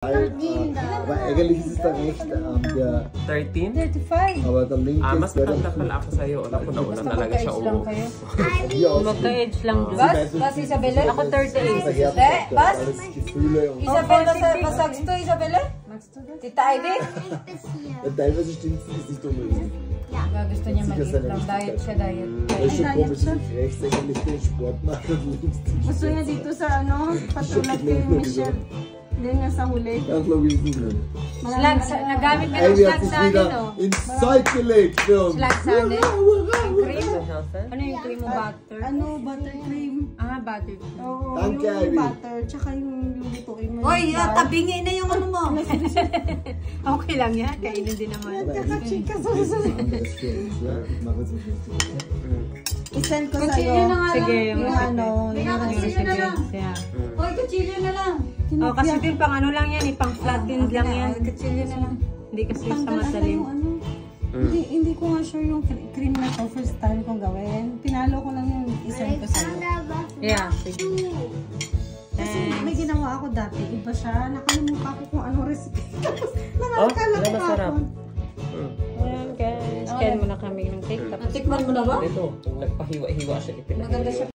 Aber eigentlich ist es da recht, der 13? 35. aber der Link ist Mas matanda pala ako sa'yo. Ako nauna talaga siya umo. Magka-age lang doon. Was, Isabelle? Ako 38. Was? Gefühle und Isabelle, was sagst du, Isabelle? Tita Ivy? teilweise stimmt es nicht unbedingt. Ja, gusto niya mag-eat lang. Diet siya, diet. Das ist schon komisch, dass ich rechts eigentlich den Sport mache und links den Gusto niya dito sa patulad kay Michelle. Hindi nga sa huli. Ganz logisch ist es. Slugs, nagamit ka ng Ivy hat slugs sich sa akin, wieder no? ins Zeug gelegt für uns. Slugs sa akin? Cream? Ano yung cream mo? Butter? Buttercream. Ah, butter. Oo, Danke, yung Ivy. butter, tsaka yung lulutuin mo. Hoy, tabingi na yung ano mo. Okay lang yan. Kainin din naman. Kaka-chika sa Das ist anderes für uns, ja. Ich mache es wirklich. I-send ko Kutsilyo sa'yo. na nga Sige, lang. Yung ano, Kaya kutsilyo na lang. Yeah. Hoy, kutsilyo na lang. Oh, kasi din pang ano lang yan, pang flattened lang yan. Kutsilyo na lang. Hindi kasi sa tanggal ata matalim. yung ano. Hindi ko nga sure yung cream na to first time kong gawin. Pinalo ko lang yung i-send ko sa'yo. Yeah, sige. Kasi may ginawa ako dati, iba siya. Nakalimutan ko kung anong recipe. Nakakala ko masarap. ako. Ayan guys, kain muna kami ng cake. Tapos Natikman mo na ba? Ito, nagpahiwa-hiwa siya. Maganda siya.